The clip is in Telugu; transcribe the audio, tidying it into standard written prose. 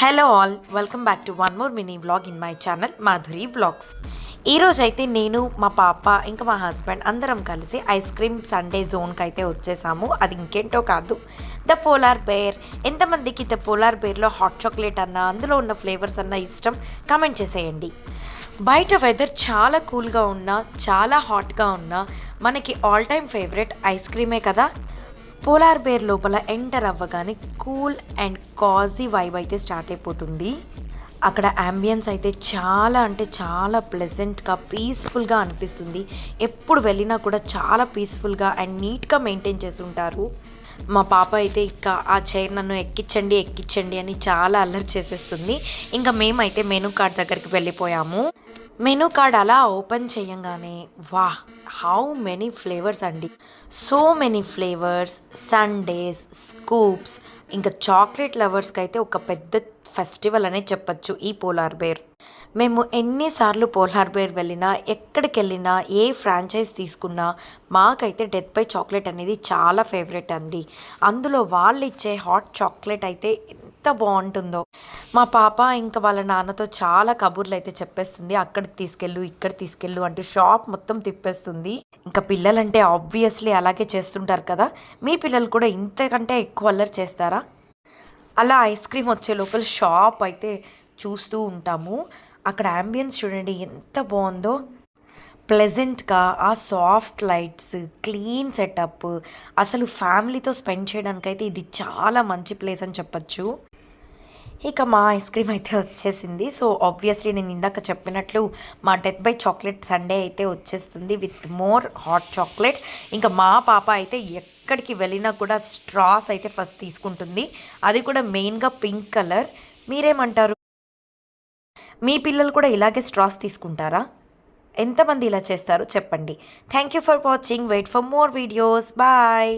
Hello all, welcome back to one more mini vlog in my channel Madhuri vlogs. ఈరోజైతే నేను మా పాప ఇంకా మా హస్బెండ్ అందరం కలిసి ఐస్ క్రీమ్ సండే జోన్కి అయితే వచ్చేసాము. అది ఇంకేంటో కాదు, ద పోలార్ బేర్. ఎంతమందికి ద పోలార్ బేర్లో హాట్ చాక్లెట్ అన్నా అందులో ఉన్న ఫ్లేవర్స్ అన్నా ఇష్టం కామెంట్ చేసేయండి. బయట వెదర్ చాలా కూల్గా ఉన్నా చాలా హాట్గా ఉన్నా మనకి ఆల్ టైమ్ ఫేవరెట్ ఐస్ క్రీమే కదా. పోలార్ బేర్ లోపల ఎంటర్ అవ్వగానే కూల్ అండ్ కాజీ వైబ్ అయితే స్టార్ట్ అయిపోతుంది. అక్కడ అంబియన్స్ అయితే చాలా అంటే చాలా ప్లెజెంట్గా పీస్ఫుల్గా అనిపిస్తుంది. ఎప్పుడు వెళ్ళినా కూడా చాలా పీస్ఫుల్గా అండ్ నీట్గా మెయింటైన్ చేసి ఉంటారు. మా పాప అయితే ఇంకా ఆ చైర్ నన్ను ఎక్కించండి అని చాలా అల్లరి చేసేస్తుంది. ఇంకా మేమైతే మెనూ కార్డ్ దగ్గరికి వెళ్ళిపోయాము. మెనూ కార్డ్ అలా ఓపెన్ చేయంగానే వాహ్, హౌ మెనీ ఫ్లేవర్స్ అండి, so many flavours, Sundays, scoops. ఇంకా చాక్లెట్ లవర్స్కి అయితే ఒక పెద్ద ఫెస్టివల్ అనే చెప్పచ్చు ఈ పోలార్ బేర్. మేము ఎన్నిసార్లు పోలార్ బేర్ వెళ్ళినా, ఎక్కడికి వెళ్ళినా, ఏ ఫ్రాంచైజ్ తీసుకున్నా మాకైతే డెత్ బై చాక్లెట్ అనేది చాలా ఫేవరెట్ అండి. అందులో వాళ్ళు ఇచ్చే హాట్ చాక్లెట్ అయితే ఎంత బాగుంటుందో. మా పాప ఇంకా వాళ్ళ నాన్నతో చాలా కబుర్లు అయితే చెప్పేస్తుంది. అక్కడికి తీసుకెళ్ళు, ఇక్కడ తీసుకెళ్ళు అంటూ షాప్ మొత్తం తిప్పేస్తుంది. ఇంకా పిల్లలంటే ఆబ్వియస్లీ అలాగే చేస్తుంటారు కదా. మీ పిల్లలు కూడా ఇంతకంటే ఎక్కువ అల్లరి చేస్తారా? అలా ఐస్ క్రీమ్ వచ్చే లోపల షాప్ అయితే చూస్తూ ఉంటాము. అక్కడ అంబియన్స్ చూడండి ఎంత బాగుందో. ప్లెజెంట్గా ఆ సాఫ్ట్ లైట్స్, క్లీన్ సెటప్, అసలు ఫ్యామిలీతో స్పెండ్ చేయడానికైతే ఇది చాలా మంచి ప్లేస్ అని చెప్పచ్చు. ఇక మా ఐస్ క్రీమ్ అయితే వచ్చేసింది. సో ఆబ్వియస్లీ నేను ఇందాక చెప్పినట్లు మా డెత్ బై చాక్లెట్ సండే అయితే వచ్చేస్తుంది విత్ మోర్ హాట్ చాక్లెట్. ఇంకా మా పాప అయితే ఎక్కడికి వెళ్ళినా కూడా స్ట్రాస్ అయితే ఫస్ట్ తీసుకుంటుంది. అది కూడా మెయిన్గా పింక్ కలర్. మీరేమంటారు? మీ పిల్లలు కూడా ఇలాగే స్ట్రాస్ తీసుకుంటారా? ఎంతమంది ఇలా చేస్తారో చెప్పండి. Thank you for watching. Wait for more videos. Bye.